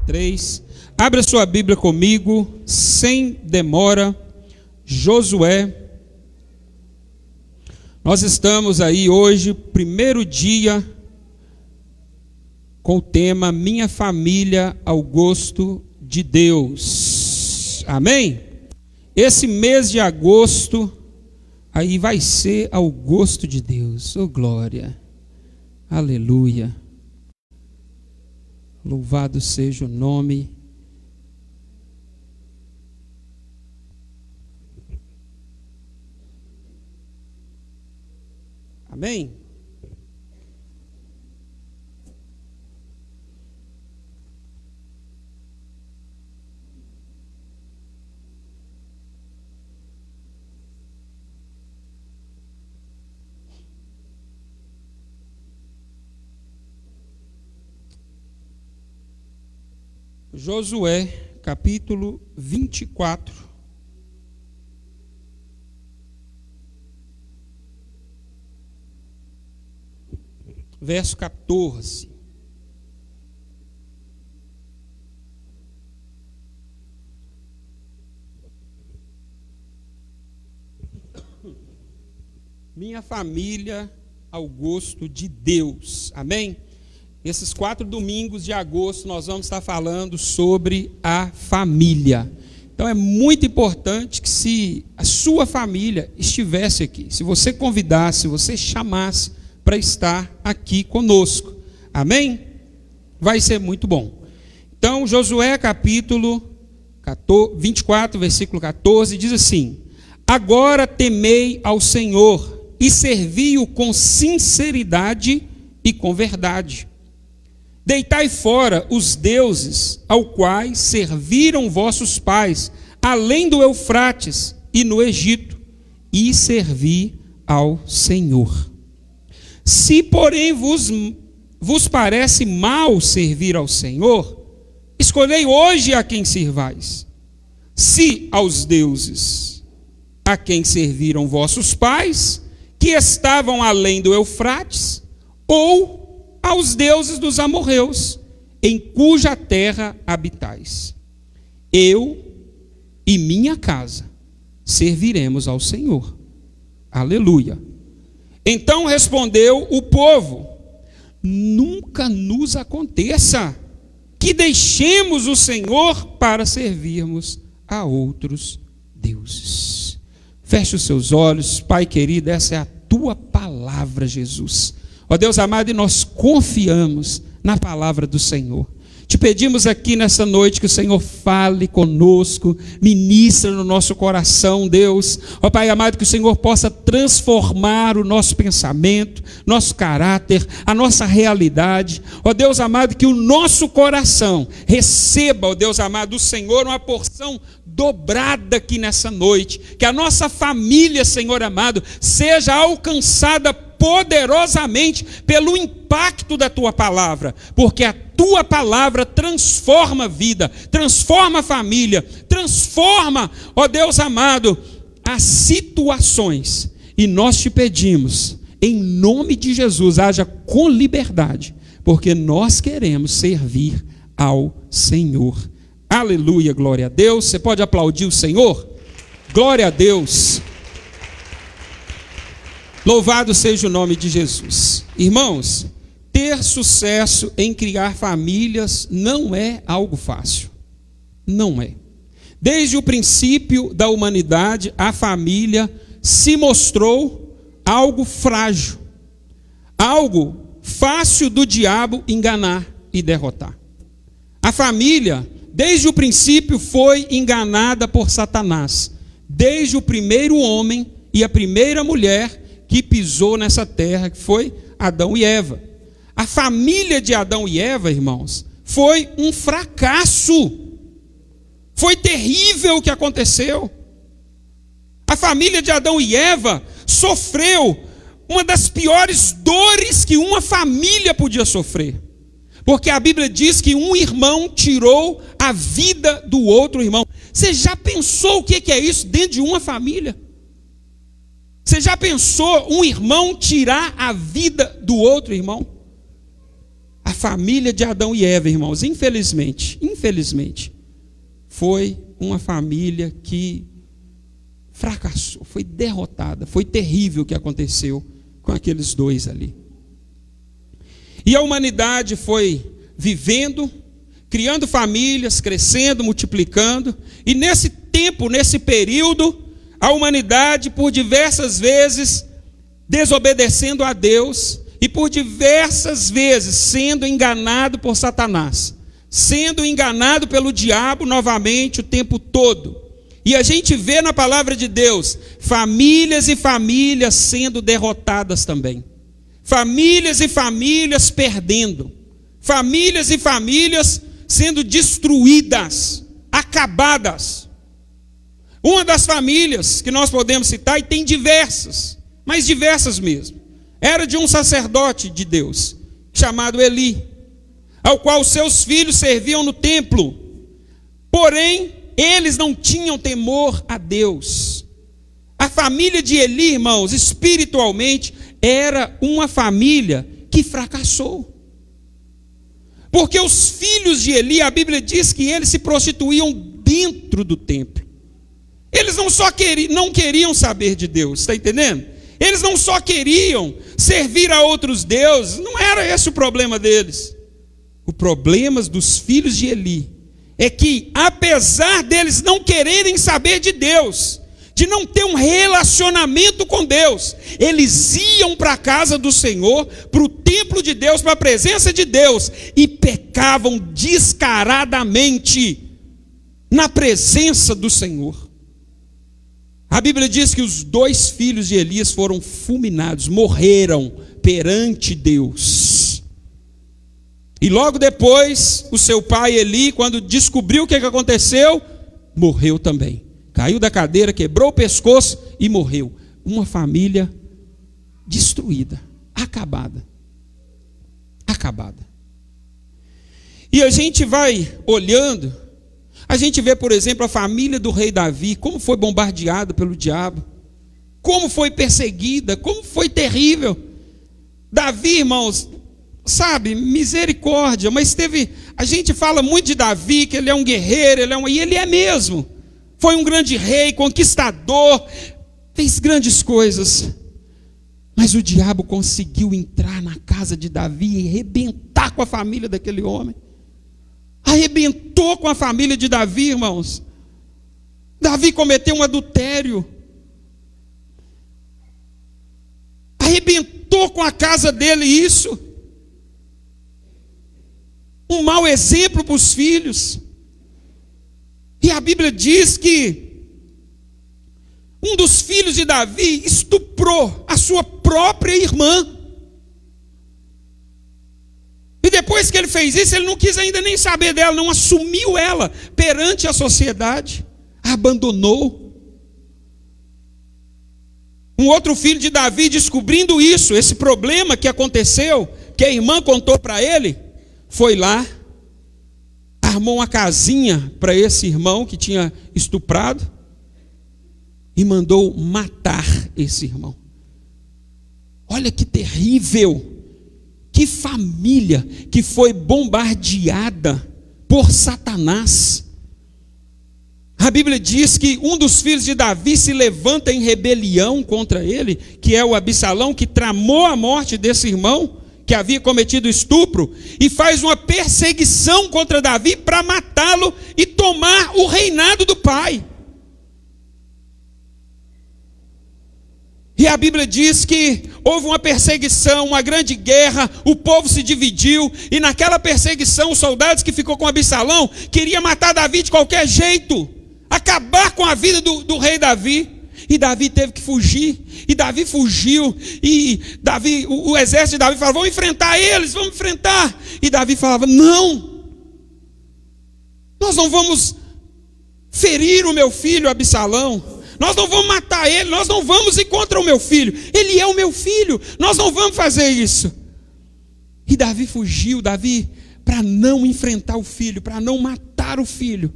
3. Abra sua Bíblia comigo, sem demora. Josué. Nós estamos aí hoje, primeiro dia, com o tema Minha Família ao Gosto de Deus. Amém? Esse mês de agosto, aí vai ser ao gosto de Deus. Oh, glória. Aleluia. Louvado seja o nome. Amém? Josué, capítulo 24. Verso 14. Minha família ao gosto de Deus. Amém? Esses 4 domingos de agosto nós vamos estar falando sobre a família. Então é muito importante que se a sua família estivesse aqui, se você convidasse, se você chamasse para estar aqui conosco. Amém? Vai ser muito bom. Então Josué capítulo 24, versículo 14, diz assim: Agora temei ao Senhor e servi-o com sinceridade e com verdade. Deitai fora os deuses ao quais serviram vossos pais, além do Eufrates e no Egito, e servi ao Senhor. Se, porém, vos parece mal servir ao Senhor, escolhei hoje a quem sirvais. Se aos deuses a quem serviram vossos pais, que estavam além do Eufrates, ou aos deuses dos amorreus, em cuja terra habitais. Eu e minha casa serviremos ao Senhor. Aleluia. Então respondeu o povo: Nunca nos aconteça que deixemos o Senhor para servirmos a outros deuses. Feche os seus olhos, Pai querido, essa é a tua palavra, Jesus. Ó Deus amado, e nós confiamos na palavra do Senhor. Te pedimos aqui nessa noite que o Senhor fale conosco, ministra no nosso coração, Deus. Ó Pai amado, que o Senhor possa transformar o nosso pensamento, nosso caráter, a nossa realidade. Ó Deus amado, que o nosso coração receba, ó Deus amado, do Senhor uma porção dobrada aqui nessa noite. Que a nossa família, Senhor amado, seja alcançada poderosamente pelo impacto da tua palavra, porque a tua palavra transforma a vida, transforma a família, transforma, ó Deus amado, as situações. E nós te pedimos, em nome de Jesus, haja com liberdade, porque nós queremos servir ao Senhor. Aleluia, glória a Deus. Você pode aplaudir o Senhor? Glória a Deus. Louvado seja o nome de Jesus. Irmãos, ter sucesso em criar famílias não é algo fácil. Não é. Desde o princípio da humanidade, a família se mostrou algo frágil, algo fácil do diabo enganar e derrotar. A família, desde o princípio, foi enganada por Satanás. Desde o primeiro homem e a primeira mulher que pisou nessa terra, que foi Adão e Eva. A família de Adão e Eva, irmãos, foi um fracasso. Foi terrível o que aconteceu. A família de Adão e Eva sofreu uma das piores dores que uma família podia sofrer. Porque a Bíblia diz que um irmão tirou a vida do outro irmão. Você já pensou o que é isso dentro de uma família? Você já pensou um irmão tirar a vida do outro irmão? A família de Adão e Eva, irmãos, infelizmente, foi uma família que fracassou, foi derrotada, foi terrível o que aconteceu com aqueles dois ali. E a humanidade foi vivendo, criando famílias, crescendo, multiplicando, e nesse tempo, nesse período, a humanidade por diversas vezes desobedecendo a Deus, e por diversas vezes sendo enganado por Satanás, sendo enganado pelo diabo novamente o tempo todo. E a gente vê na palavra de Deus, famílias e famílias sendo derrotadas também. Famílias e famílias perdendo. Famílias e famílias sendo destruídas, acabadas. Uma das famílias que nós podemos citar, e tem diversas, mas diversas mesmo, era de um sacerdote de Deus, chamado Eli, ao qual seus filhos serviam no templo. Porém, eles não tinham temor a Deus. A família de Eli, irmãos, espiritualmente, era uma família que fracassou. Porque os filhos de Eli, a Bíblia diz que eles se prostituíam dentro do templo. Eles não queriam saber de Deus, está entendendo? Eles não só queriam servir a outros deuses, não era esse o problema deles. O problema dos filhos de Eli é que, apesar deles não quererem saber de Deus, de não ter um relacionamento com Deus, eles iam para a casa do Senhor, para o templo de Deus, para a presença de Deus, e pecavam descaradamente na presença do Senhor. A Bíblia diz que os 2 filhos de Elias foram fulminados, morreram perante Deus. E logo depois, o seu pai Eli, quando descobriu o que aconteceu, morreu também. Caiu da cadeira, quebrou o pescoço e morreu. Uma família destruída, acabada. Acabada. E a gente vai olhando, a gente vê, por exemplo, a família do rei Davi, como foi bombardeada pelo diabo, como foi perseguida, como foi terrível. Davi, irmãos, sabe, misericórdia, mas a gente fala muito de Davi, que ele é um guerreiro, e ele é mesmo, foi um grande rei, conquistador, fez grandes coisas, mas o diabo conseguiu entrar na casa de Davi e arrebentar com a família daquele homem, arrebentou com a família de Davi, irmãos. Davi cometeu um adultério, arrebentou com a casa dele isso, um mau exemplo para os filhos. E a Bíblia diz que um dos filhos de Davi estuprou a sua própria irmã. E depois que ele fez isso, ele não quis ainda nem saber dela, não assumiu ela perante a sociedade, a abandonou. Um outro filho de Davi, descobrindo isso, esse problema que aconteceu, que a irmã contou para ele, foi lá, armou uma casinha para esse irmão que tinha estuprado e mandou matar esse irmão. Olha que terrível, que família que foi bombardeada por Satanás. A Bíblia diz que um dos filhos de Davi se levanta em rebelião contra ele, que é o Absalão, que tramou a morte desse irmão, que havia cometido estupro, e faz uma perseguição contra Davi para matá-lo e tomar o reinado do pai. E a Bíblia diz que houve uma perseguição, uma grande guerra, o povo se dividiu, e naquela perseguição, os soldados que ficou com Absalão queriam matar Davi de qualquer jeito, acabar com a vida do rei Davi. E Davi teve que fugir, e Davi fugiu, e o exército de Davi falava, vamos enfrentar eles, vamos enfrentar. E Davi falava, não, nós não vamos ferir o meu filho Absalão, nós não vamos matar ele, nós não vamos ir contra o meu filho, ele é o meu filho, nós não vamos fazer isso. E Davi fugiu, para não enfrentar o filho, para não matar o filho,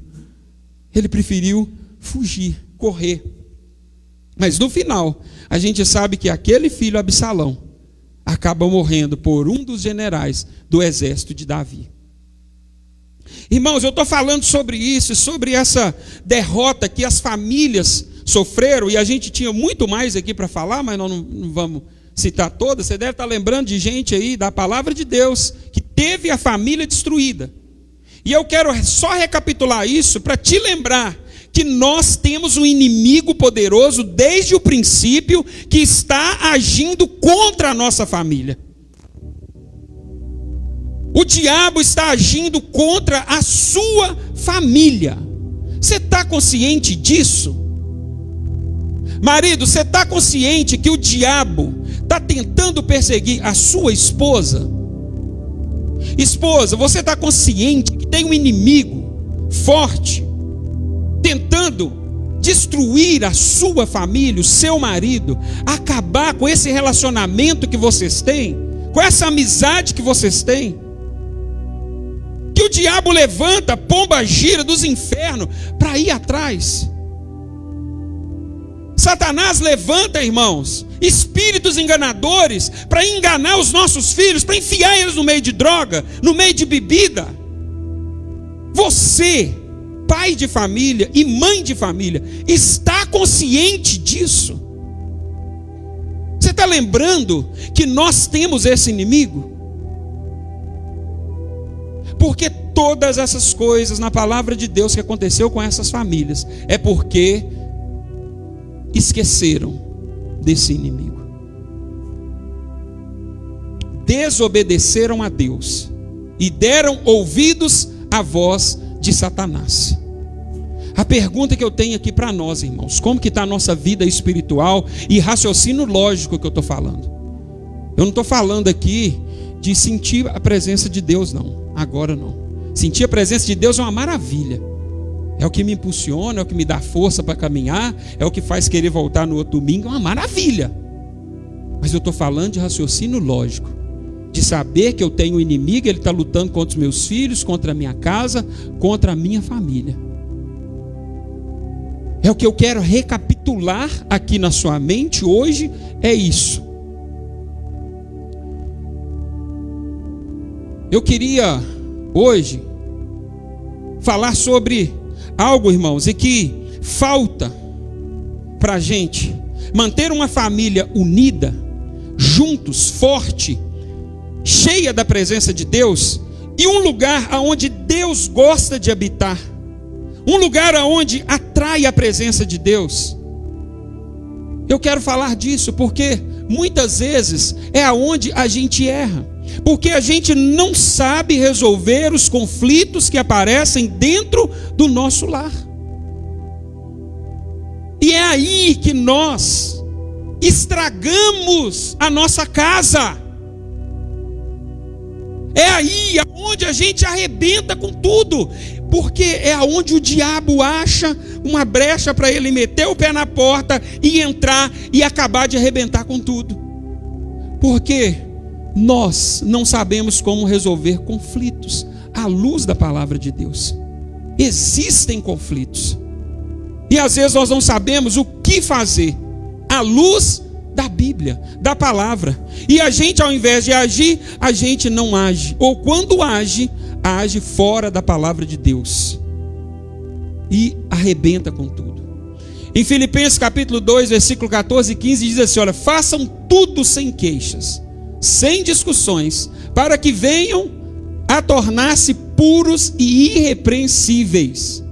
ele preferiu fugir, correr. Mas no final, a gente sabe que aquele filho Absalão acaba morrendo por um dos generais do exército de Davi. Irmãos, eu estou falando sobre isso, sobre essa derrota que as famílias sofreram, e a gente tinha muito mais aqui para falar, mas nós não vamos citar todas. Você deve estar lembrando de gente aí da palavra de Deus, que teve a família destruída. E eu quero só recapitular isso para te lembrar que nós temos um inimigo poderoso desde o princípio que está agindo contra a nossa família. O diabo está agindo contra a sua família. Você está consciente disso? Marido, você está consciente que o diabo está tentando perseguir a sua esposa? Esposa, você está consciente que tem um inimigo forte tentando destruir a sua família, o seu marido, acabar com esse relacionamento que vocês têm, com essa amizade que vocês têm? Que o diabo levanta pomba gira dos infernos para ir atrás. Satanás levanta, irmãos, espíritos enganadores para enganar os nossos filhos, para enfiar eles no meio de droga, no meio de bebida. Você, pai de família e mãe de família, está consciente disso? Você está lembrando que nós temos esse inimigo? Porque todas essas coisas na palavra de Deus que aconteceu com essas famílias é porque esqueceram desse inimigo. Desobedeceram a Deus e deram ouvidos à voz de Satanás. A pergunta que eu tenho aqui para nós, irmãos, como que está a nossa vida espiritual e raciocínio lógico que eu estou falando? Eu não estou falando aqui de sentir a presença de Deus, não. Agora não. Sentir a presença de Deus é uma maravilha. É o que me impulsiona, é o que me dá força para caminhar, é o que faz querer voltar no outro domingo, é uma maravilha. Mas eu estou falando de raciocínio lógico, de saber que eu tenho um inimigo, ele está lutando contra os meus filhos, contra a minha casa, contra a minha família. É o que eu quero recapitular aqui na sua mente hoje, é isso. Eu queria hoje falar sobre algo, irmãos, e que falta para a gente manter uma família unida, juntos, forte, cheia da presença de Deus, e um lugar onde Deus gosta de habitar, um lugar onde atrai a presença de Deus. Eu quero falar disso porque muitas vezes é aonde a gente erra, porque a gente não sabe resolver os conflitos que aparecem dentro do nosso lar. E é aí que nós estragamos a nossa casa. É aí onde a gente arrebenta com tudo, porque é aonde o diabo acha uma brecha para ele meter o pé na porta e entrar e acabar de arrebentar com tudo. Porque nós não sabemos como resolver conflitos à luz da palavra de Deus. Existem conflitos e às vezes nós não sabemos o que fazer à luz da Bíblia, da palavra. E a gente, ao invés de agir, a gente não age, ou quando age, age fora da palavra de Deus e arrebenta com tudo. Em Filipenses capítulo 2, versículo 14 e 15 diz assim: olha, façam tudo sem queixas, sem discussões, para que venham a tornar-se puros e irrepreensíveis.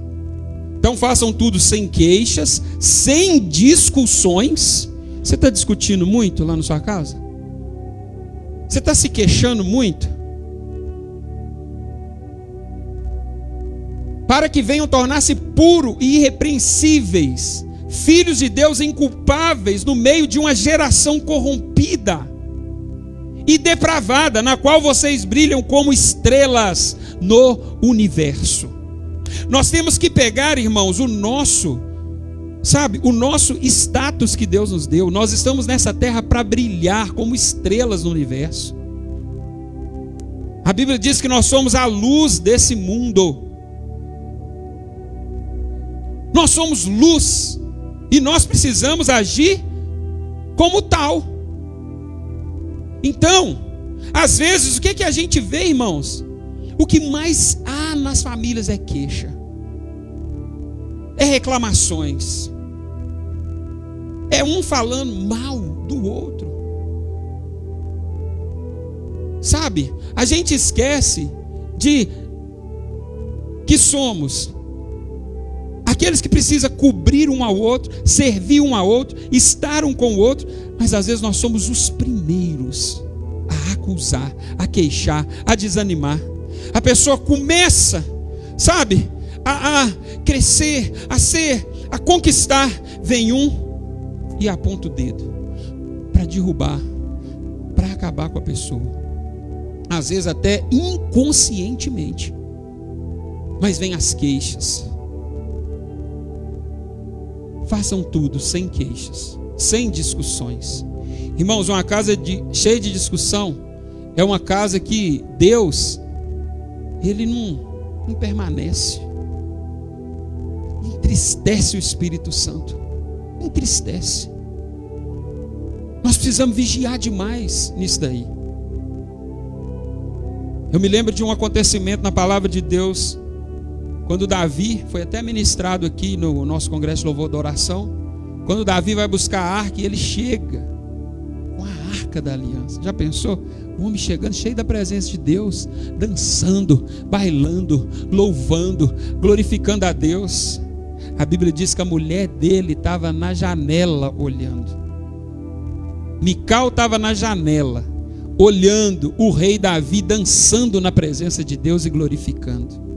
Então façam tudo sem queixas, sem discussões. Você está discutindo muito lá na sua casa? Você está se queixando muito? Para que venham tornar-se puros e irrepreensíveis, filhos de Deus inculpáveis no meio de uma geração corrompida e depravada, na qual vocês brilham como estrelas no universo. Nós temos que pegar, irmãos, o nosso status que Deus nos deu. Nós estamos nessa terra para brilhar como estrelas no universo. A Bíblia diz que nós somos a luz desse mundo. Nós somos luz e nós precisamos agir como tal. Então, às vezes, o que a gente vê, irmãos? O que mais há nas famílias é queixa, é reclamações, é um falando mal do outro. Sabe, a gente esquece de que somos aqueles que precisam cobrir um ao outro, servir um ao outro, estar um com o outro, mas às vezes nós somos os primeiros a acusar, a queixar, a desanimar. A pessoa começa, sabe, a crescer, a conquistar, vem um e aponta o dedo para derrubar, para acabar com a pessoa. Às vezes até inconscientemente, mas vem as queixas. Façam tudo sem queixas, sem discussões. Irmãos, uma casa cheia de discussão é uma casa que Deus, Ele não permanece. Entristece o Espírito Santo. Entristece. Nós precisamos vigiar demais nisso daí. Eu me lembro de um acontecimento na palavra de Deus, quando Davi, foi até ministrado aqui no nosso congresso de louvor da oração, quando Davi vai buscar a arca e ele chega com a arca da aliança. Já pensou? O homem chegando cheio da presença de Deus, dançando, bailando, louvando, glorificando a Deus. A Bíblia diz que a mulher dele estava na janela olhando. Mical estava na janela, olhando o rei Davi dançando na presença de Deus e glorificando.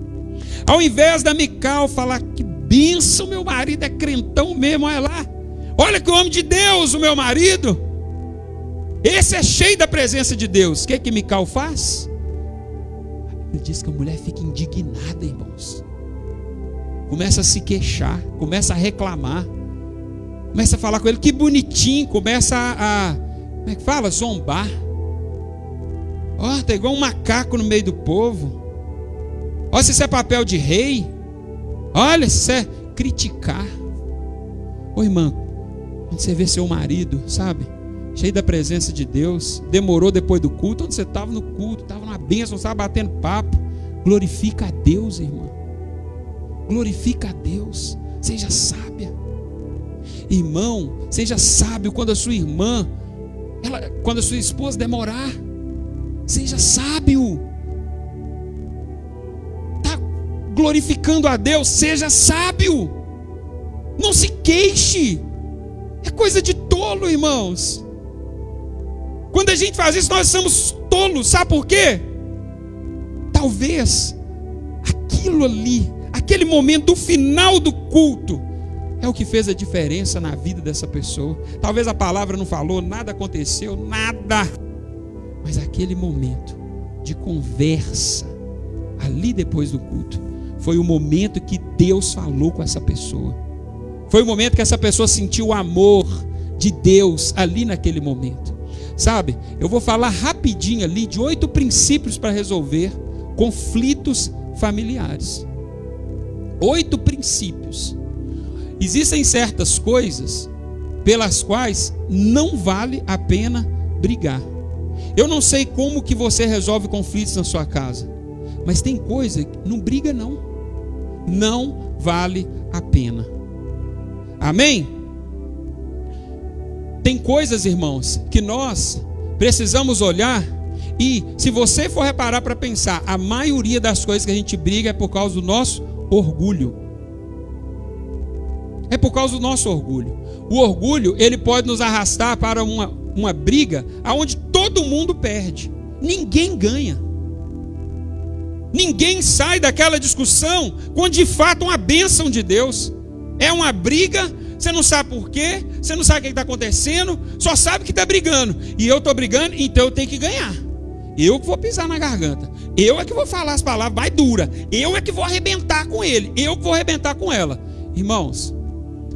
Ao invés da Mical falar: que bênção, meu marido é crentão mesmo, olha lá, olha que homem de Deus o meu marido, esse é cheio da presença de Deus. O que Mical faz? A Bíblia diz que a mulher fica indignada, irmãos, começa a se queixar, começa a reclamar, começa a falar com ele: que bonitinho, começa como é que fala? Zombar. Ó, tá igual um macaco no meio do povo. Olha, se isso é papel de rei. Olha, se isso é criticar. Ô irmã, quando você vê seu marido, sabe, cheio da presença de Deus, demorou depois do culto, onde você estava no culto, estava na bênção, estava batendo papo, glorifica a Deus, irmã. Glorifica a Deus. Seja sábia. Irmão, seja sábio quando a sua irmã, quando a sua esposa demorar. Seja sábio. Está glorificando a Deus, seja sábio. Não se queixe. É coisa de tolo, irmãos. Quando a gente faz isso, nós somos tolos. Sabe por quê? Talvez aquilo ali, aquele momento do final do culto, é o que fez a diferença na vida dessa pessoa. Talvez a palavra não falou, nada aconteceu, nada. Mas aquele momento de conversa, ali depois do culto, foi o momento que Deus falou com essa pessoa. Foi o momento que essa pessoa sentiu o amor de Deus ali naquele momento. Sabe, eu vou falar rapidinho ali de 8 princípios para resolver conflitos familiares. 8 princípios. Existem certas coisas pelas quais não vale a pena brigar. Eu não sei como que você resolve conflitos na sua casa, mas tem coisa que não briga não. Não vale a pena. Amém? Tem coisas, irmãos, que nós precisamos olhar e, se você for reparar para pensar, a maioria das coisas que a gente briga é por causa do nosso orgulho. É por causa do nosso orgulho. O orgulho, ele pode nos arrastar para uma briga onde todo mundo perde. Ninguém ganha. Ninguém sai daquela discussão com de fato uma bênção de Deus. É uma briga, você não sabe por quê, você não sabe o que está acontecendo, só sabe que está brigando. E eu estou brigando, então eu tenho que ganhar. Eu que vou pisar na garganta. Eu é que vou falar as palavras mais duras. Eu é que vou arrebentar com ele. Eu que vou arrebentar com ela. Irmãos,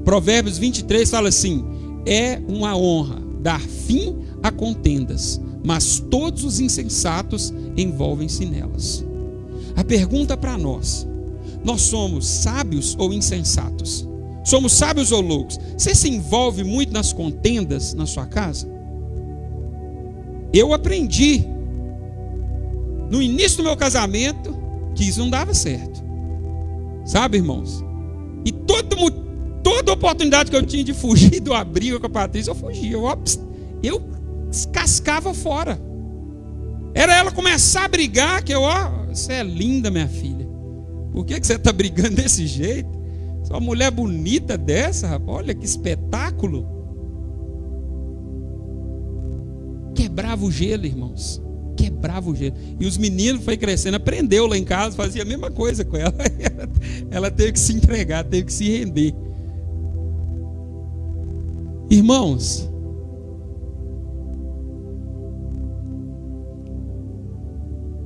Provérbios 23 fala assim: é uma honra dar fim a contendas, mas todos os insensatos envolvem-se nelas. A pergunta para nós somos sábios ou insensatos? Somos sábios ou loucos? Você se envolve muito nas contendas na sua casa? eu aprendi no início do meu casamento que isso não dava certo. Sabe, irmãos? E toda oportunidade que eu tinha de fugir do abrigo com a Patrícia, eu fugia. Eu cascava fora. Era ela começar a brigar, que você é linda, minha filha. Por que você está brigando desse jeito? Só uma mulher bonita dessa, rapaz. Olha que espetáculo. Quebrava o gelo, irmãos. Quebrava o gelo. E os meninos foi crescendo, aprendeu lá em casa, fazia a mesma coisa com ela. Ela teve que se entregar, teve que se render. Irmãos,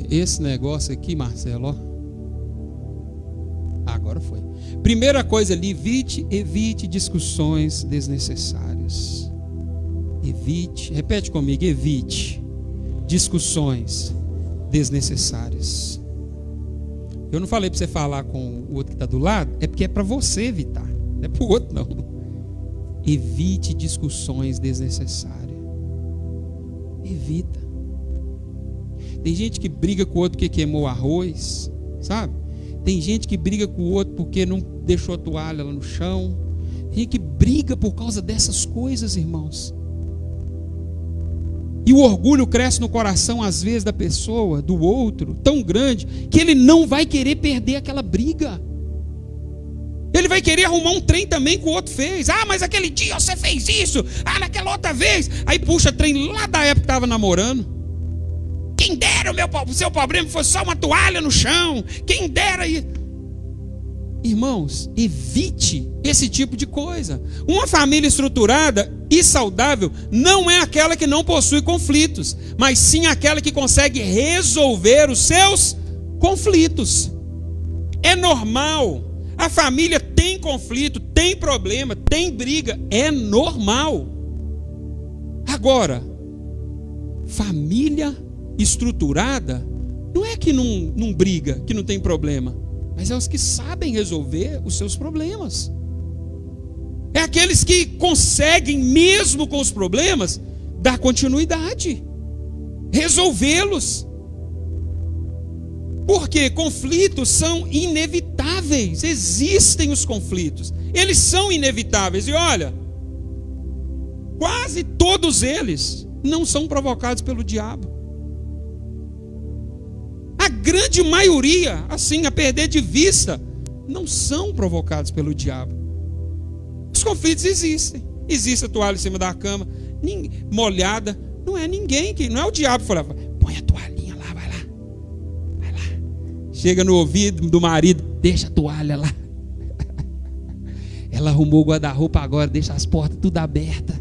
esse negócio aqui, Marcelo, ó. Agora foi. Primeira coisa ali, evite discussões desnecessárias. Evite, repete comigo, evite discussões desnecessárias. Eu não falei para você falar com o outro que está do lado, é porque é para você evitar, não é para o outro não. Evite discussões desnecessárias. Evita. Tem gente que briga com o outro porque queimou arroz, sabe? Tem gente que briga com o outro porque não deixou a toalha lá no chão. Tem gente que briga por causa dessas coisas, irmãos. E o orgulho cresce no coração, às vezes, da pessoa, do outro, tão grande, que ele não vai querer perder aquela briga. Ele vai querer arrumar um trem também que o outro fez. Ah, mas aquele dia você fez isso. Ah, naquela outra vez. Aí puxa trem lá da época que estava namorando. Quem dera o seu problema fosse só uma toalha no chão. Quem dera aí. Irmãos, evite esse tipo de coisa. Uma família estruturada e saudável não é aquela que não possui conflitos, mas sim aquela que consegue resolver os seus conflitos. É normal. A família tem conflito, tem problema, tem briga, é normal. Agora, família estruturada não é que não briga, que não tem problema, mas é os que sabem resolver os seus problemas. É aqueles que conseguem, mesmo com os problemas, dar continuidade, resolvê-los. Porque conflitos são inevitáveis. Existem os conflitos, eles são inevitáveis. E olha, quase todos eles não são provocados pelo diabo. A grande maioria, assim, a perder de vista, não são provocados pelo diabo. Os conflitos existem. Existe a toalha em cima da cama, molhada. Não é ninguém, não é o diabo que falava, põe a toalhinha lá, vai lá. Vai lá. Chega no ouvido do marido, deixa a toalha lá. Ela arrumou o guarda-roupa agora, deixa as portas tudo abertas.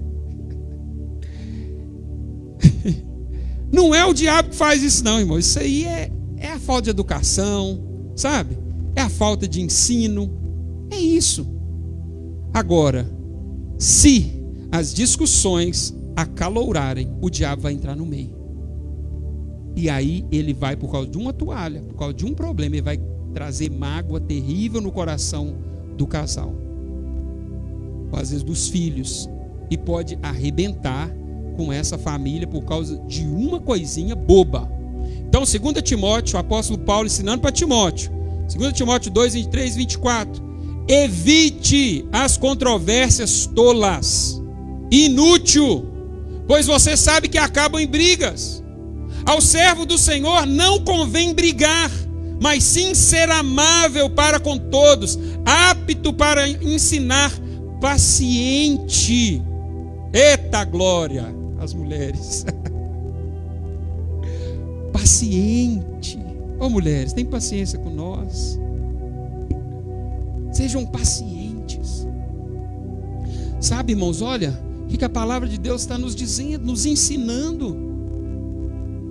Não é o diabo que faz isso não, irmão. Isso aí é a falta de educação, sabe? É a falta de ensino. É isso. Agora, se as discussões acalourarem, o diabo vai entrar no meio. E aí ele vai, por causa de uma toalha, por causa de um problema, ele vai trazer mágoa terrível no coração do casal, ou às vezes dos filhos, e pode arrebentar com essa família por causa de uma coisinha boba. Então, 2 Timóteo, o apóstolo Paulo ensinando para Timóteo, 2 Timóteo 2, 23 e 24, evite as controvérsias tolas, inútil, pois você sabe que acabam em brigas. Ao servo do Senhor não convém brigar, mas sim ser amável para com todos, apto para ensinar, paciente. Eita glória, as mulheres. Paciente. Ô mulheres, tem paciência com nós. Sejam pacientes. Sabe, irmãos, olha o que a palavra de Deus está nos dizendo, nos ensinando.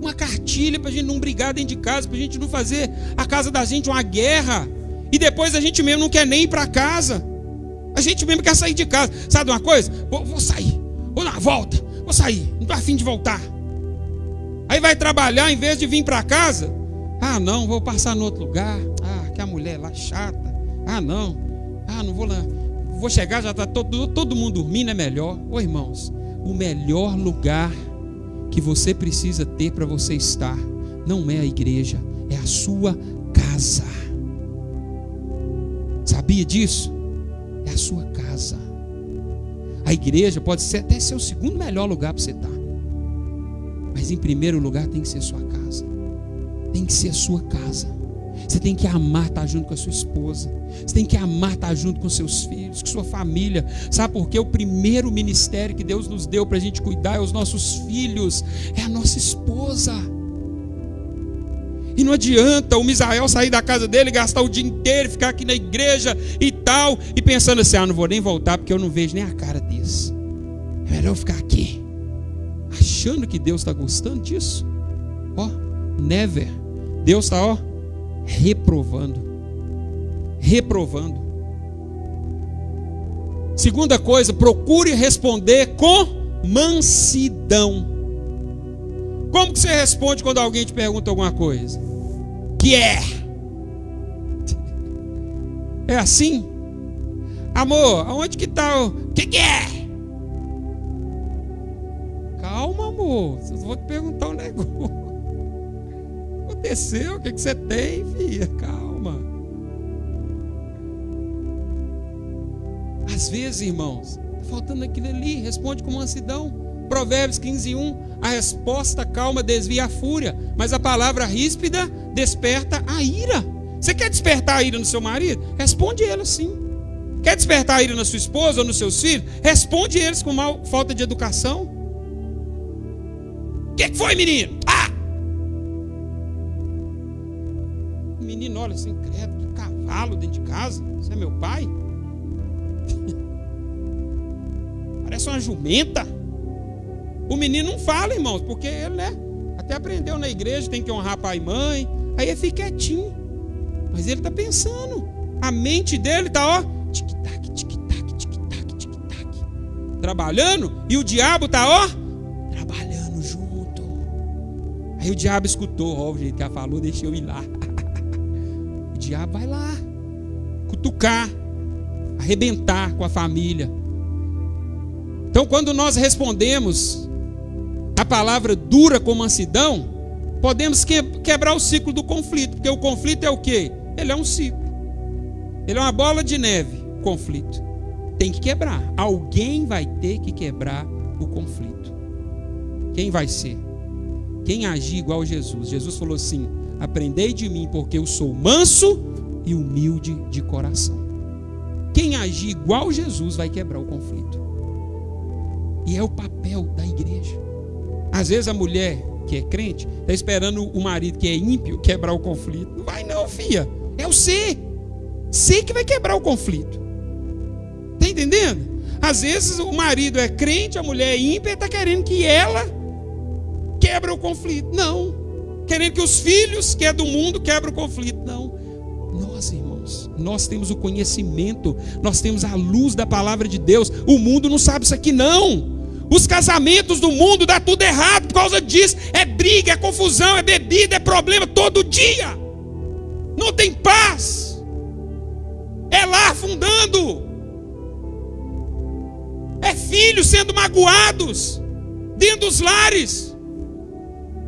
Uma cartilha para a gente não brigar dentro de casa, para a gente não fazer a casa da gente uma guerra, e depois a gente mesmo não quer nem ir para casa. A gente mesmo quer sair de casa. Sabe uma coisa? Vou sair, vou dar uma volta, vou sair, não estou afim de voltar. Aí vai trabalhar, em vez de vir para casa, ah não, vou passar no outro lugar, ah, que a mulher lá chata, ah não vou lá, vou chegar, já está todo mundo dormindo, é melhor. Ô irmãos, o melhor lugar que você precisa ter para você estar não é a igreja, é a sua casa. Sabia disso? É a sua casa. A igreja pode até ser o segundo melhor lugar para você estar, mas em primeiro lugar tem que ser a sua casa. Tem que ser a sua casa. Você tem que amar estar junto com a sua esposa. Você tem que amar estar junto com seus filhos, com sua família. Sabe por quê? O primeiro ministério que Deus nos deu para a gente cuidar é os nossos filhos, é a nossa esposa. E não adianta o Misael sair da casa dele, gastar o dia inteiro, ficar aqui na igreja e tal, e pensando assim, não vou nem voltar porque eu não vejo nem a cara desse. É melhor eu ficar aqui. Achando que Deus está gostando disso? Never. Deus está, reprovando. Segunda coisa, procure responder com mansidão. Como que você responde quando alguém te pergunta alguma coisa? Que é? É assim? Amor, aonde que está o... Que é? Calma, amor. Eu vou te perguntar um negócio. Aconteceu? O que você tem, filha? Calma. Às vezes, irmãos, está faltando aquilo ali. Responde com mansidão. Provérbios 15:1. A resposta calma desvia a fúria, mas a palavra ríspida desperta a ira. Você quer despertar a ira no seu marido? Responde ele assim. Quer despertar a ira na sua esposa ou nos seus filhos? Responde eles com falta de educação. O que foi, menino? O menino olha assim, credo, que cavalo dentro de casa. Você é meu pai? Parece uma jumenta. O menino não fala, irmãos, porque ele, até aprendeu na igreja, tem que honrar pai e mãe. Aí ele fica quietinho. Mas ele está pensando. A mente dele está, tic-tac, tic-tac, tic-tac, tic-tac. Trabalhando. E o diabo está, trabalhando junto. Aí o diabo escutou, o jeito que ela falou, deixa eu ir lá. O diabo vai lá. Cutucar. Arrebentar com a família. Então quando nós respondemos a palavra dura com mansidão, podemos quebrar o ciclo do conflito, porque o conflito é o quê? Ele é um ciclo, ele é uma bola de neve. Conflito tem que quebrar, alguém vai ter que quebrar o conflito. Quem vai ser? Quem agir igual a Jesus? Jesus falou assim, aprendei de mim porque eu sou manso e humilde de coração. Quem agir igual a Jesus vai quebrar o conflito. E é o papel da igreja. Às vezes a mulher que é crente está esperando o marido que é ímpio quebrar o conflito. Não vai não, filha. É o você que vai quebrar o conflito. Está entendendo? Às vezes o marido é crente, a mulher é ímpia e está querendo que ela quebre o conflito. Não. Querendo que os filhos, que é do mundo, quebrem o conflito. Não. Nós, irmãos, nós temos o conhecimento, nós temos a luz da palavra de Deus. O mundo não sabe isso aqui não. Os casamentos do mundo dá tudo errado por causa disso. É briga, é confusão, é bebida, é problema todo dia. Não tem paz. É lar afundando. É filhos sendo magoados dentro dos lares.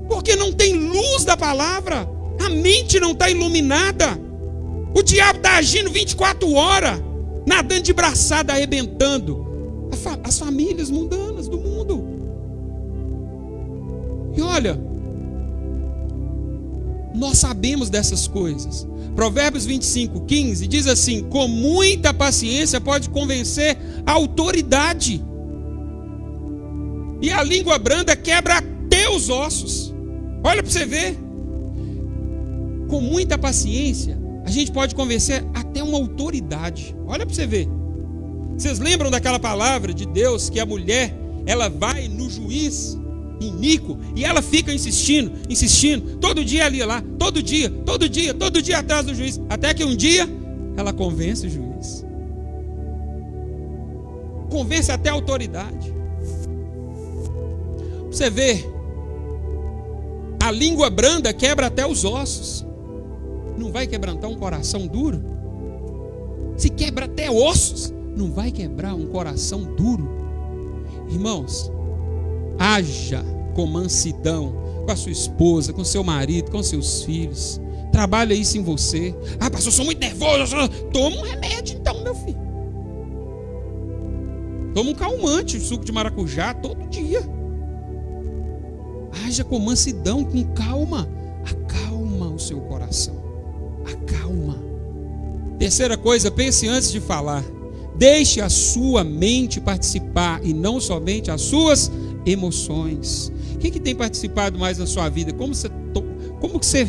Porque não tem luz da palavra. A mente não está iluminada. O diabo está agindo 24 horas, nadando de braçada, arrebentando as famílias mundanas do mundo. E olha, nós sabemos dessas coisas. Provérbios 25:15 diz assim: com muita paciência pode convencer a autoridade, e a língua branda quebra até os ossos. Olha para você ver. Com muita paciência a gente pode convencer até uma autoridade. Olha para você ver. Vocês lembram daquela palavra de Deus que a mulher, ela vai no juiz iníquo e ela fica insistindo, todo dia ali lá, todo dia atrás do juiz, até que um dia ela convence o juiz. Convence até a autoridade. Você vê, a língua branda quebra até os ossos. Não vai quebrantar um coração duro? Se quebra até ossos, não vai quebrar um coração duro? Irmãos, haja com mansidão, com a sua esposa, com seu marido, com seus filhos. Trabalha isso em você. Ah, pastor, eu sou muito nervoso. Toma um remédio então, meu filho. Toma um calmante, suco de maracujá, todo dia. Haja com mansidão, com calma. Acalma o seu coração. Acalma. Terceira coisa, pense antes de falar. Deixe a sua mente participar e não somente as suas emoções. Quem que tem participado mais na sua vida? Como que você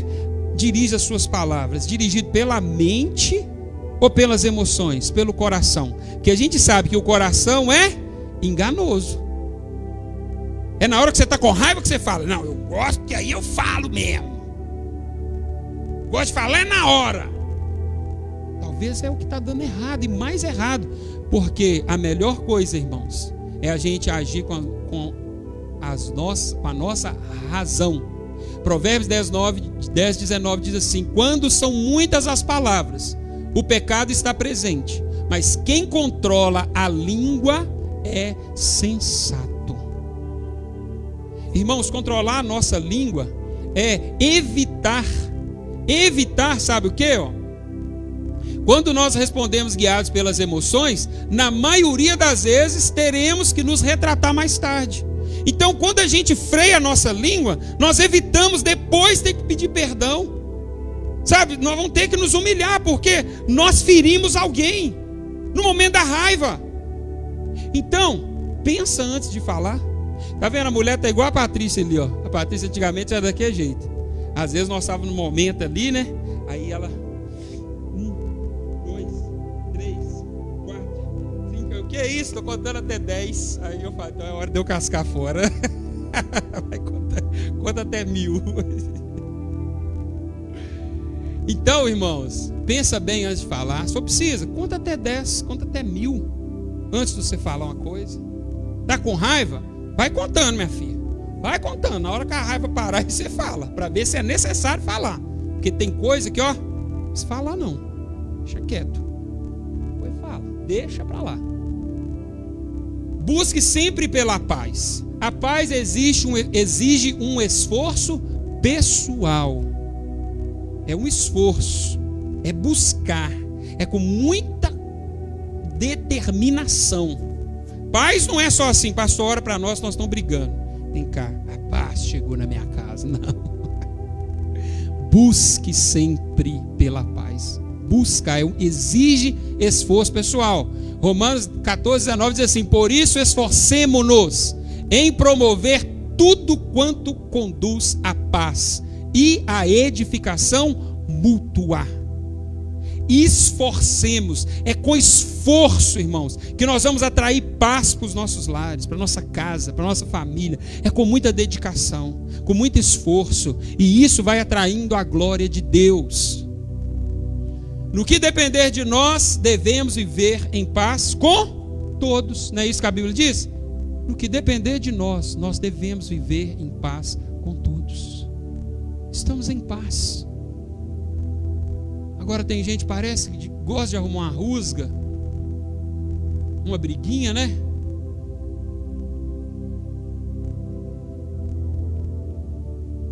dirige as suas palavras? Dirigido pela mente ou pelas emoções? Pelo coração. Porque a gente sabe que o coração é enganoso. É na hora que você está com raiva que você fala. Não, eu gosto que aí eu falo mesmo. Gosto de falar é na hora. Talvez é o que está dando errado e mais errado. Porque a melhor coisa, irmãos, é a gente agir com a nossa razão. Provérbios 10:19 diz assim: quando são muitas as palavras, o pecado está presente, mas quem controla a língua é sensato. Irmãos, controlar a nossa língua é evitar, sabe o que? Quando nós respondemos guiados pelas emoções, na maioria das vezes teremos que nos retratar mais tarde. Então, quando a gente freia a nossa língua, nós evitamos depois ter que pedir perdão. Sabe, nós vamos ter que nos humilhar, porque nós ferimos alguém no momento da raiva. Então, pensa antes de falar. Tá vendo? A mulher tá igual a Patrícia ali, ó. A Patrícia antigamente era daquele jeito. Às vezes nós estávamos no momento ali, né? Aí ela... 1, 2, 3, 4, 5... O que é isso? Tô contando até 10. Aí eu falo, então é hora de eu cascar fora. Vai conta até 1000. Então, irmãos, pensa bem antes de falar. Se for precisa, conta até 10, conta até 1000 antes de você falar uma coisa. Tá com raiva? Vai contando, minha filha. Vai contando. Na hora que a raiva parar, aí você fala, para ver se é necessário falar. Porque tem coisa que, ó, não se falar não. Deixa quieto. Depois fala. Deixa para lá. Busque sempre pela paz. A paz exige um esforço pessoal. É um esforço. É buscar. É com muita determinação. Paz não é só assim, pastor, ora para nós estamos brigando. Vem cá, a paz chegou na minha casa. Não. Busque sempre pela paz. Buscar, exige esforço pessoal. Romanos 14:19 diz assim: por isso esforcemo-nos em promover tudo quanto conduz à paz e à edificação mútua. Esforcemos, é com esforço, irmãos, que nós vamos atrair paz para os nossos lares, para a nossa casa, para a nossa família. É com muita dedicação, com muito esforço, e isso vai atraindo a glória de Deus. No que depender de nós, devemos viver em paz com todos. Não é isso que a Bíblia diz? No que depender de nós, nós devemos viver em paz com todos. Estamos em paz. Agora tem gente, parece que gosta de arrumar uma rusga, uma briguinha, né?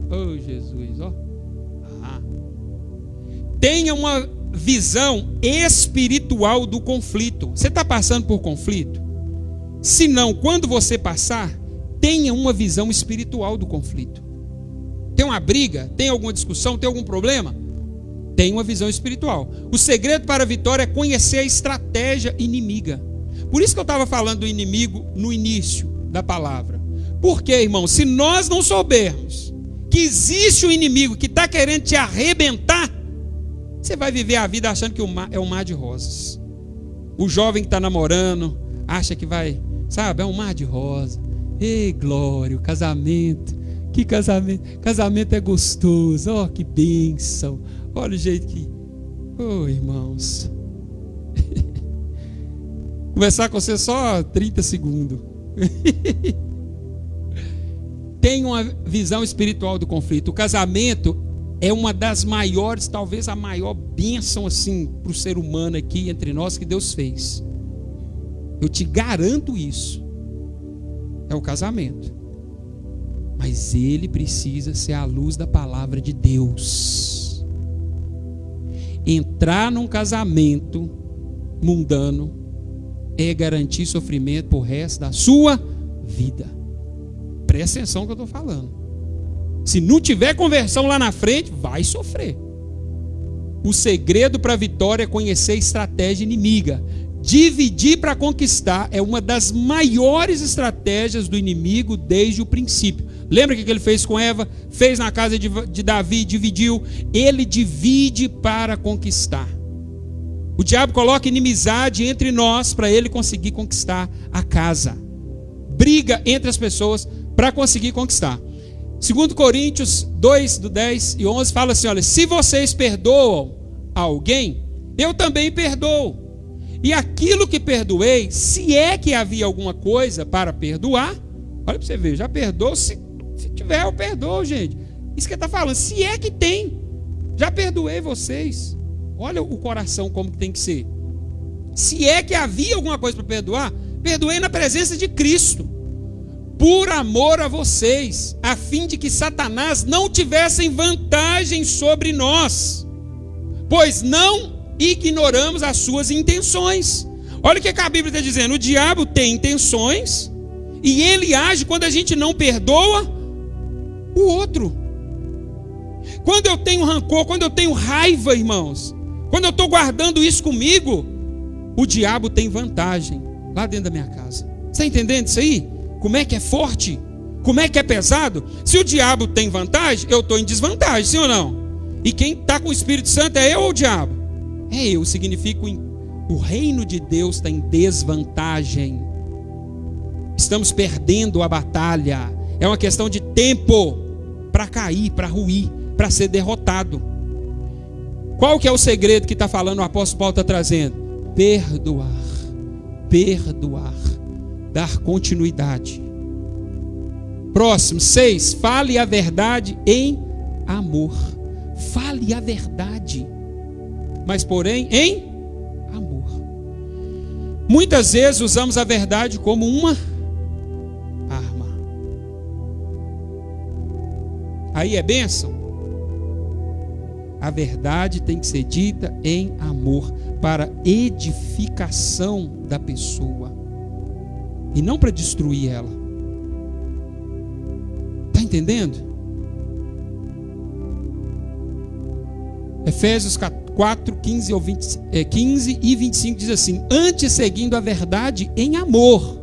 Oh, Jesus, ó. Tenha uma visão espiritual do conflito. Você está passando por conflito? Se não, quando você passar, tenha uma visão espiritual do conflito. Tem uma briga? Tem alguma discussão? Tem algum problema? Tem uma visão espiritual. O segredo para a vitória é conhecer a estratégia inimiga. Por isso que eu estava falando do inimigo no início da palavra. Porque, irmão, se nós não soubermos que existe um inimigo que está querendo te arrebentar, você vai viver a vida achando que é um mar de rosas. O jovem que está namorando acha que vai, sabe, é um mar de rosas. Ei, glória, o casamento. Que casamento? Casamento é gostoso. Oh, que bênção. Olha o jeito que... Oh, irmãos. Conversar com você só 30 segundos. Tem uma visão espiritual do conflito. O casamento é uma das maiores, talvez a maior bênção assim para o ser humano aqui entre nós que Deus fez. Eu te garanto isso. É o casamento. mas ele precisa ser a luz da palavra de Deus. Entrar num casamento mundano é garantir sofrimento pro resto da sua vida. Presta atenção no que eu estou falando. Se não tiver conversão lá na frente, vai sofrer. O segredo para a vitória é conhecer a estratégia inimiga. Dividir para conquistar é uma das maiores estratégias do inimigo desde o princípio. Lembra o que ele fez com Eva? Fez na casa de Davi, dividiu. Ele divide para conquistar. O diabo coloca inimizade entre nós para ele conseguir conquistar a casa. Briga entre as pessoas para conseguir conquistar. 2 Coríntios 2, do 10 e 11 fala assim, olha, se vocês perdoam alguém, eu também perdoo. E aquilo que perdoei, se é que havia alguma coisa para perdoar, olha para você ver, já perdoou, se tiver eu perdoo, gente. Isso que ele está falando, se é que tem, já perdoei vocês. Olha o coração como que tem que ser. Se é que havia alguma coisa para perdoar, perdoei na presença de Cristo, por amor a vocês, a fim de que Satanás não tivesse vantagem sobre nós, pois não ignoramos as suas intenções. Olha o que a Bíblia está dizendo, o diabo tem intenções, e ele age quando a gente não perdoa o outro. Quando eu tenho rancor, quando eu tenho raiva, irmãos, quando eu estou guardando isso comigo, o diabo tem vantagem lá dentro da minha casa. Você está entendendo isso aí? Como é que é forte? Como é que é pesado? Se o diabo tem vantagem, eu estou em desvantagem, sim ou não? E quem está com o Espírito Santo é eu ou o diabo? É eu, significa o reino de Deus está em desvantagem. Estamos perdendo a batalha. É uma questão de tempo para cair, para ruir, para ser derrotado. Qual que é o segredo que está falando o apóstolo Paulo está trazendo? Perdoar, dar continuidade. Próximo, 6, fale a verdade em amor. Fale a verdade, mas porém em amor. Muitas vezes usamos a verdade como uma arma. Aí é bênção? A verdade tem que ser dita em amor, para edificação da pessoa, e não para destruir ela. Está entendendo? Efésios 4, 15 e 25 diz assim: antes, seguindo a verdade em amor,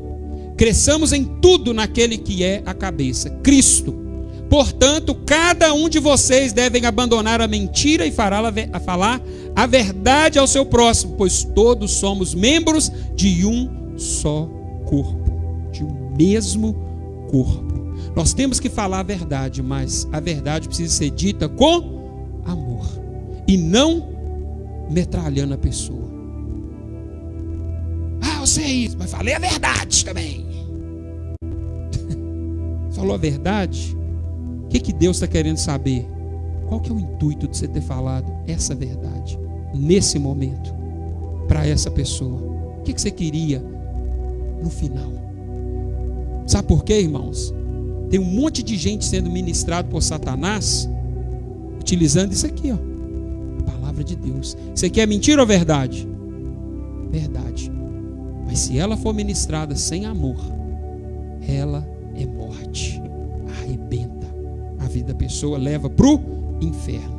cresçamos em tudo naquele que é a cabeça, Cristo. Portanto, cada um de vocês devem abandonar a mentira e falar a verdade ao seu próximo, pois todos somos membros de um só corpo, de um mesmo corpo. Nós temos que falar a verdade, mas a verdade precisa ser dita com amor e não metralhando a pessoa. Ah, eu sei isso, mas falei a verdade também. Falou a verdade? O que Deus está querendo saber? Qual que é o intuito de você ter falado essa verdade nesse momento para essa pessoa? O que você queria no final? Sabe por quê, irmãos? Tem um monte de gente sendo ministrado por Satanás utilizando isso aqui, ó, a palavra de Deus. Você quer mentira ou verdade? Verdade. Mas se ela for ministrada sem amor, ela é morte, arrebenta a vida da pessoa, leva para o inferno.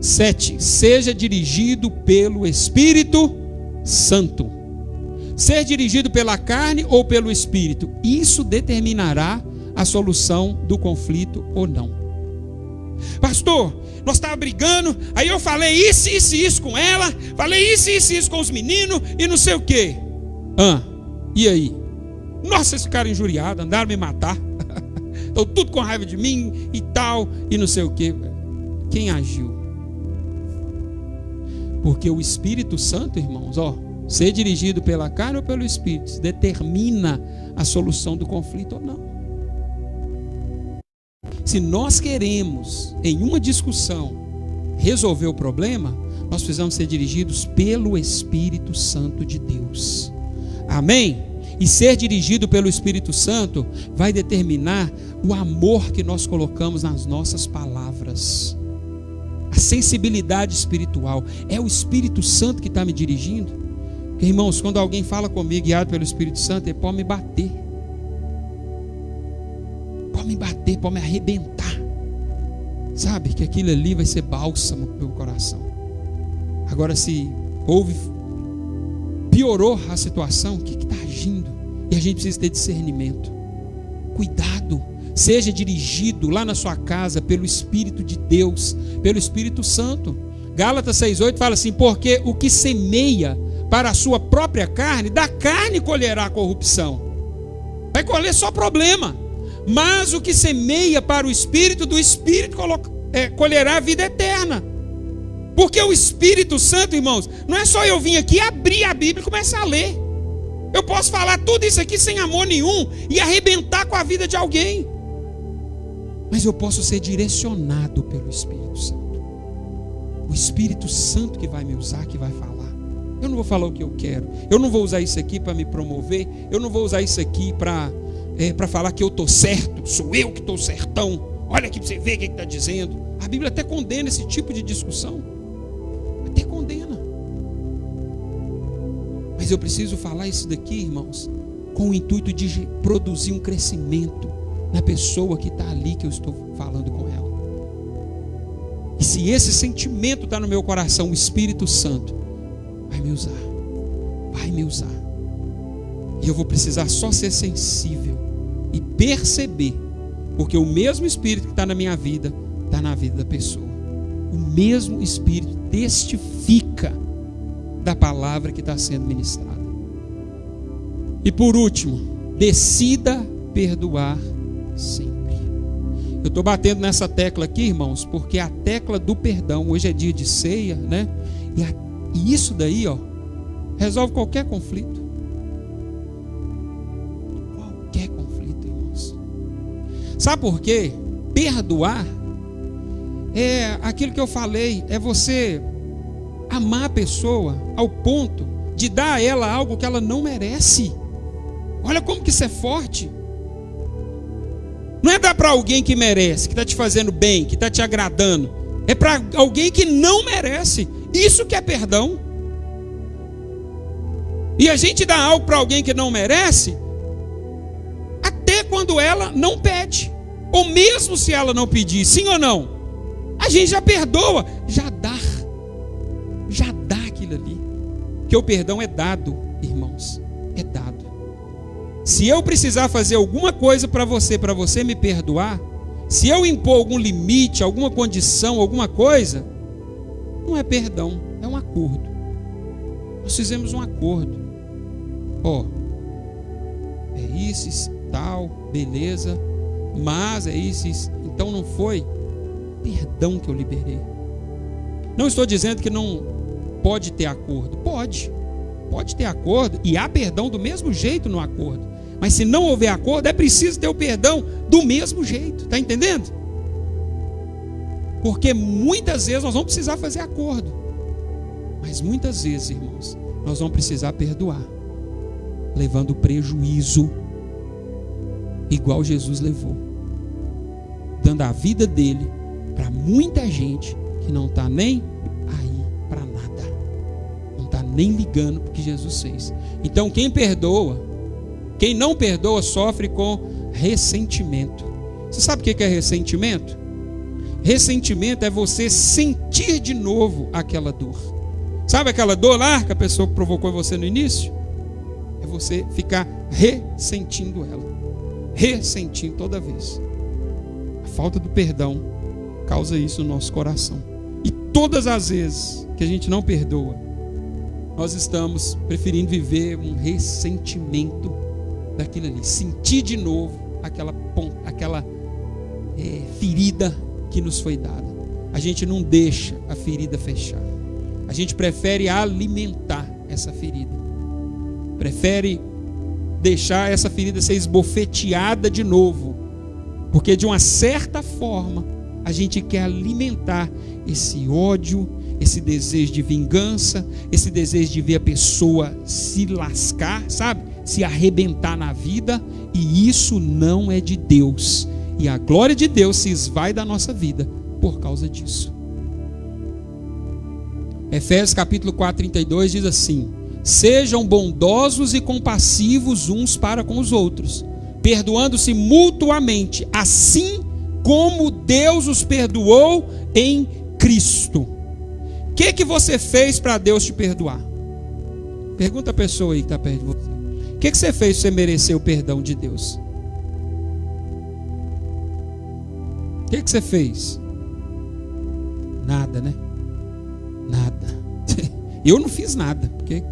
7. Seja dirigido pelo Espírito Santo. Ser dirigido pela carne ou pelo Espírito, isso determinará a solução do conflito ou não. Pastor, nós estávamos brigando, aí eu falei isso com ela, falei isso com os meninos e não sei o que. E aí? Nossa, vocês ficaram injuriados, andaram me matar. Estão tudo com raiva de mim e tal, e não sei o que. Quem agiu? Porque o Espírito Santo, irmãos, ser dirigido pela carne ou pelo Espírito, determina a solução do conflito ou não. Se nós queremos, em uma discussão, resolver o problema, nós precisamos ser dirigidos pelo Espírito Santo de Deus. Amém? E ser dirigido pelo Espírito Santo vai determinar o amor que nós colocamos nas nossas palavras. A sensibilidade espiritual. É o Espírito Santo que está me dirigindo? Porque, irmãos, quando alguém fala comigo guiado pelo Espírito Santo, ele pode me bater. Pode me bater, pode me arrebentar. Sabe que aquilo ali vai ser bálsamo para o meu coração. Agora, se piorou a situação, o que está agindo? E a gente precisa ter discernimento. Cuidado. Seja dirigido lá na sua casa pelo Espírito de Deus, pelo Espírito Santo. Gálatas 6,8 fala assim: porque o que semeia para a sua própria carne, da carne colherá corrupção. Vai colher só problema. Mas o que semeia para o Espírito, do Espírito colherá a vida eterna. Porque o Espírito Santo, irmãos, não é só eu vir aqui abrir a Bíblia e começar a ler. Eu posso falar tudo isso aqui sem amor nenhum e arrebentar com a vida de alguém. Mas eu posso ser direcionado pelo Espírito Santo. O Espírito Santo que vai me usar, que vai falar. Eu não vou falar o que eu quero. Eu não vou usar isso aqui para me promover. Eu não vou usar isso aqui para falar que eu estou certo. Sou eu que estou certão. Olha aqui para você ver o que está dizendo. A Bíblia até condena esse tipo de discussão. Até condena. Mas eu preciso falar isso daqui, irmãos, com o intuito de produzir um crescimento na pessoa que está ali, que eu estou falando com ela. E se esse sentimento está no meu coração, o Espírito Santo vai me usar. Vai me usar. E eu vou precisar só ser sensível e perceber, porque o mesmo Espírito que está na minha vida está na vida da pessoa. O mesmo Espírito testifica da palavra que está sendo ministrada. E por último, decida perdoar sempre. Eu estou batendo nessa tecla aqui, irmãos, porque a tecla do perdão, hoje é dia de ceia, né? E isso daí, ó, resolve qualquer conflito. Qualquer conflito, irmãos. Sabe por quê? Perdoar é aquilo que eu falei, é você amar a pessoa ao ponto de dar a ela algo que ela não merece. Olha como que isso é forte. Não é dar para alguém que merece, que está te fazendo bem, que está te agradando. É para alguém que não merece. Isso que é perdão. E a gente dá algo para alguém que não merece, até quando ela não pede. Ou mesmo se ela não pedir, sim ou não, a gente já perdoa, já dá aquilo ali. Porque o perdão é dado, irmãos, é dado. Se eu precisar fazer alguma coisa para você me perdoar, se eu impor algum limite, alguma condição, alguma coisa, não é perdão, é um acordo. Nós fizemos um acordo. É isso, tal, beleza, mas é isso, então não foi perdão que eu liberei. Não estou dizendo que não pode ter acordo. Pode ter acordo e há perdão do mesmo jeito no acordo. Mas se não houver acordo, é preciso ter o perdão do mesmo jeito. Está entendendo? Porque muitas vezes nós vamos precisar fazer acordo. Mas muitas vezes, irmãos, nós vamos precisar perdoar, levando prejuízo, igual Jesus levou, dando a vida dele para muita gente que não está nem aí para nada, não está nem ligando para o que Jesus fez. Então quem não perdoa sofre com ressentimento. Você sabe o que é ressentimento? Ressentimento é você sentir de novo aquela dor. Sabe aquela dor lá que a pessoa provocou você no início? É você ficar ressentindo ela, ressentindo toda vez. A falta do perdão causa isso no nosso coração. E todas as vezes que a gente não perdoa, nós estamos preferindo viver um ressentimento daquilo ali, sentir de novo aquela ferida que nos foi dada. A gente não deixa a ferida fechar. A gente prefere alimentar essa ferida. Prefere deixar essa ferida ser esbofeteada de novo. Porque de uma certa forma a gente quer alimentar esse ódio, esse desejo de vingança, esse desejo de ver a pessoa se lascar, sabe? se arrebentar na vida, e isso não é de Deus. E a glória de Deus se esvai da nossa vida por causa disso. Efésios capítulo 4:32 diz assim: sejam bondosos e compassivos uns para com os outros, perdoando-se mutuamente, assim como Deus os perdoou em Cristo. O que você fez para Deus te perdoar? Pergunta a pessoa aí que está perto de você. O que você fez para você merecer o perdão de Deus? O que você fez? Nada, né? Nada. Eu não fiz nada, porque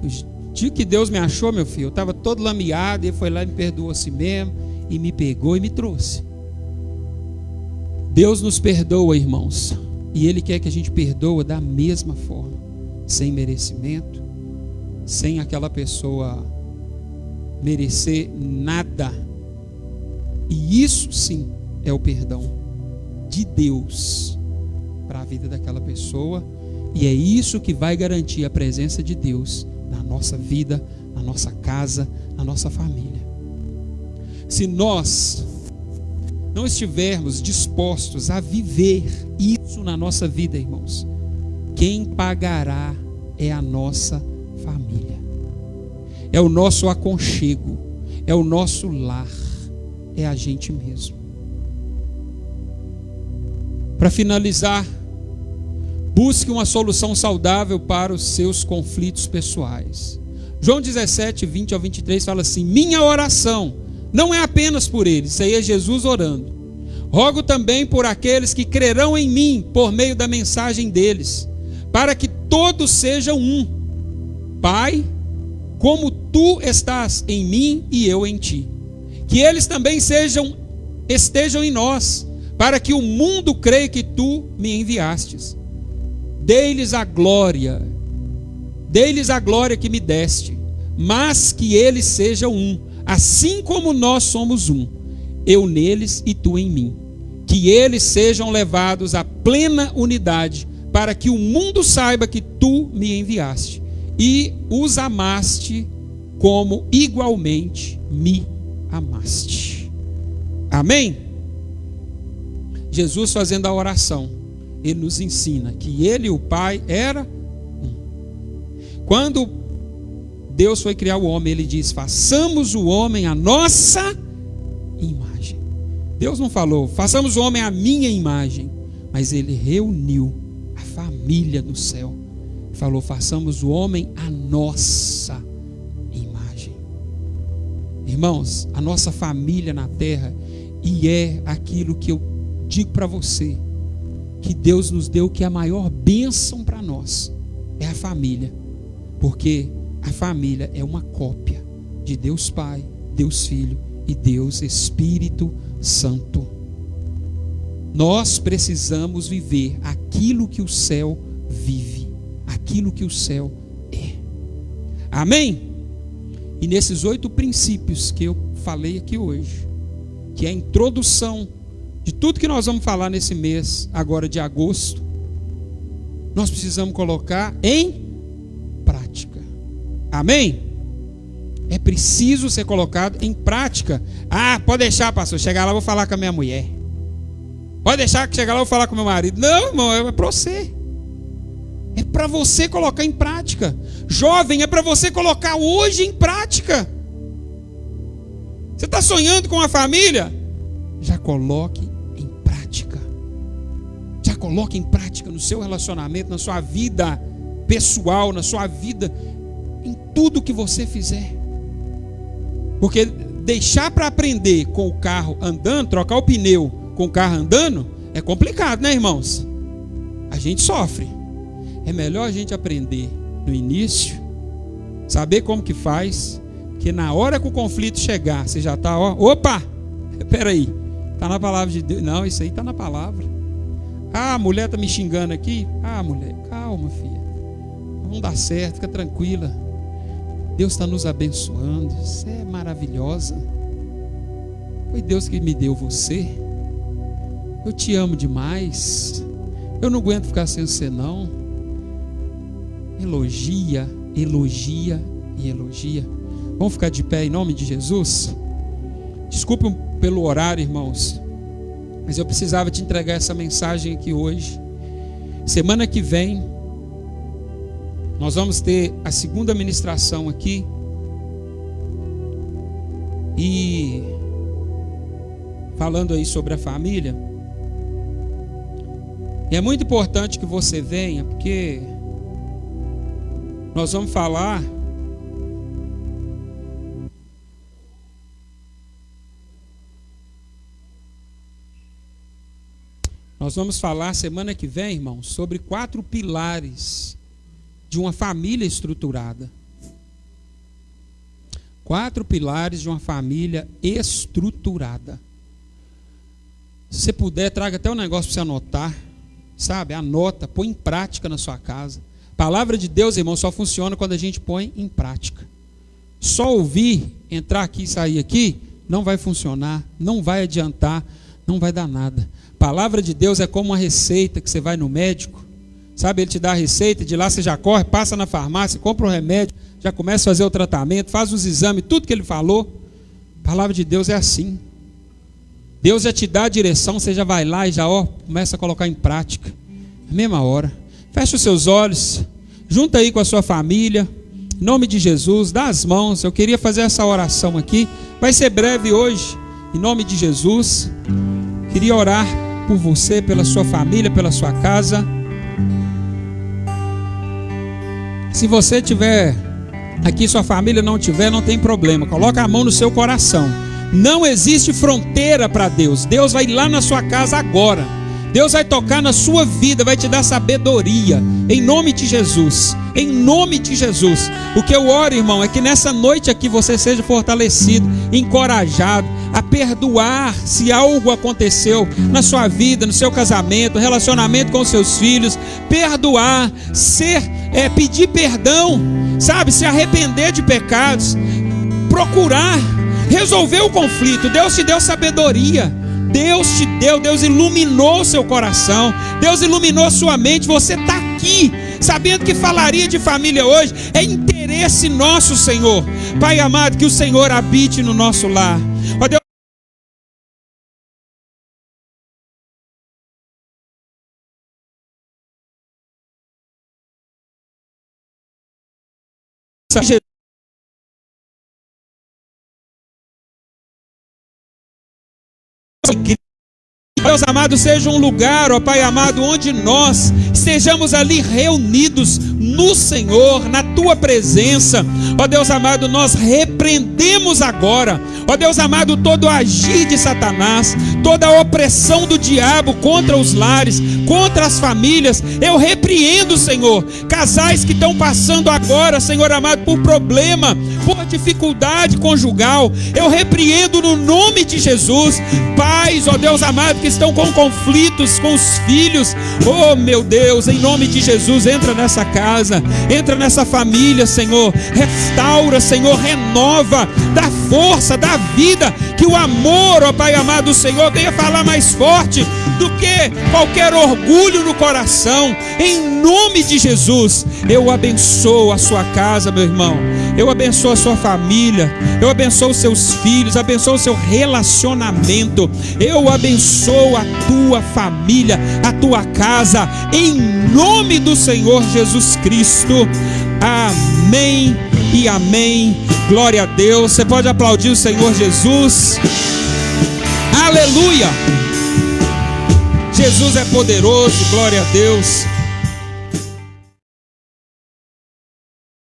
o dia que Deus me achou, meu filho, eu estava todo lameado, Ele foi lá e me perdoou a si mesmo, e me pegou e me trouxe. Deus nos perdoa, irmãos, e Ele quer que a gente perdoa da mesma forma, sem merecimento, sem aquela pessoa merecer nada. E isso sim é o perdão de Deus para a vida daquela pessoa, e é isso que vai garantir a presença de Deus na nossa vida, na nossa casa, na nossa família. Se nós não estivermos dispostos a viver isso na nossa vida, irmãos, quem pagará é a nossa família, é o nosso aconchego, é o nosso lar, é a gente mesmo. Para finalizar, busque uma solução saudável para os seus conflitos pessoais. João 17, 20 ao 23 fala assim: minha oração não é apenas por eles, isso aí é Jesus orando. Rogo também por aqueles que crerão em mim por meio da mensagem deles, para que todos sejam um. Pai, como tu estás em mim e eu em ti, que eles também estejam em nós, para que o mundo creia que tu me enviastes. Dei-lhes a glória que me deste, mas que eles sejam um, assim como nós somos um, eu neles e tu em mim, que eles sejam levados à plena unidade, para que o mundo saiba que tu me enviaste e os amaste como igualmente me amaste. Amém? Jesus fazendo a oração, Ele nos ensina que Ele e o Pai eram um. Quando Deus foi criar o homem, Ele diz: façamos o homem a nossa imagem. Deus não falou, façamos o homem a minha imagem, mas Ele reuniu a família do céu. Falou, façamos o homem a nossa imagem. Irmãos, a nossa família na terra, e é aquilo que eu digo para você, que Deus nos deu, que é a maior bênção para nós, é a família. Porque a família é uma cópia de Deus Pai, Deus Filho e Deus Espírito Santo. Nós precisamos viver aquilo que o céu vive, aquilo que o céu é. Amém? E nesses 8 princípios que eu falei aqui hoje, que é a introdução de tudo que nós vamos falar nesse mês agora de agosto, nós precisamos colocar em prática. Amém? É preciso ser colocado em prática. Ah, pode deixar, pastor, chegar lá eu vou falar com a minha mulher. Pode deixar que chegar lá eu vou falar com o meu marido. Não, irmão, é para você. É para você colocar em prática. Jovem, é para você colocar hoje em prática. Você está sonhando com a família? Já coloque em prática. Já coloque em prática no seu relacionamento, na sua vida pessoal, na sua vida, em tudo que você fizer. Porque deixar para aprender com o carro andando, trocar o pneu com o carro andando, é complicado, né, irmãos? A gente sofre. É melhor a gente aprender no início, saber como que faz, porque na hora que o conflito chegar, você já está, opa, peraí, está na palavra de Deus. Não, isso aí está na palavra. Ah, a mulher está me xingando aqui. Ah, mulher, calma, filha, vamos dar certo, fica tranquila. Deus está nos abençoando, você é maravilhosa. Foi Deus que me deu você. Eu te amo demais. Eu não aguento ficar sem você, não. Elogia, elogia e elogia. Vamos ficar de pé em nome de Jesus? Desculpe pelo horário, irmãos, mas eu precisava te entregar essa mensagem aqui hoje. Semana que vem nós vamos ter a segunda ministração aqui. E falando aí sobre a família. E é muito importante que você venha, porque nós vamos falar semana que vem, irmãos, sobre 4 pilares de uma família estruturada. 4 pilares de uma família estruturada. Se você puder, traga até um negócio para você anotar. Sabe? Anota, põe em prática na sua casa. A palavra de Deus, irmão, só funciona quando a gente põe em prática. Só ouvir, entrar aqui e sair aqui, não vai funcionar, não vai adiantar, não vai dar nada. A palavra de Deus é como uma receita que você vai no médico. Sabe, ele te dá a receita, de lá você já corre, passa na farmácia, compra o remédio, já começa a fazer o tratamento, faz os exames, tudo que ele falou. A palavra de Deus é assim. Deus já te dá a direção, você já vai lá e já começa a colocar em prática. Na mesma hora. Fecha os seus olhos, junta aí com a sua família, em nome de Jesus, dá as mãos. Eu queria fazer essa oração aqui, vai ser breve hoje, em nome de Jesus. Queria orar por você, pela sua família, pela sua casa. Se você tiver aqui, sua família não tiver, não tem problema. Coloca a mão no seu coração. Não existe fronteira para Deus. Deus vai ir lá na sua casa agora. Deus vai tocar na sua vida, vai te dar sabedoria. Em nome de Jesus. Em nome de Jesus. O que eu oro, irmão, é que nessa noite aqui você seja fortalecido, encorajado a perdoar se algo aconteceu na sua vida, no seu casamento, relacionamento com seus filhos. Perdoar, pedir perdão, sabe, se arrepender de pecados, procurar resolver o conflito. Deus te deu sabedoria, Deus iluminou seu coração, Deus iluminou sua mente. Você está aqui sabendo que falaria de família hoje. É interesse nosso, Senhor. Pai amado, que o Senhor habite no nosso lar. Ó Deus, Deus amado, seja um lugar, ó Pai amado, onde nós estejamos ali reunidos no Senhor, na Tua presença. Ó Deus amado, nós repreendemos agora, ó Deus amado, todo o agir de Satanás, toda a opressão do diabo contra os lares, contra as famílias. Eu repreendo, Senhor, casais que estão passando agora, Senhor amado, por problema, por dificuldade conjugal. Eu repreendo no nome de Jesus. Pais, ó Deus amado, que estão com conflitos com os filhos, oh meu Deus, em nome de Jesus, entra nessa casa, entra nessa família, Senhor, restaura, Senhor, renova, dá força, dá vida, que o amor, ó Pai amado, do Senhor venha falar mais forte do que qualquer orgulho no coração. Em nome de Jesus, eu abençoo a sua casa, meu irmão, eu abençoo a sua família, eu abençoo os seus filhos, abençoo o seu relacionamento, eu abençoo a tua família, a tua casa, em nome do Senhor Jesus Cristo. Amém e amém. Glória a Deus. Você pode aplaudir o Senhor Jesus. Aleluia. Jesus é poderoso. Glória a Deus.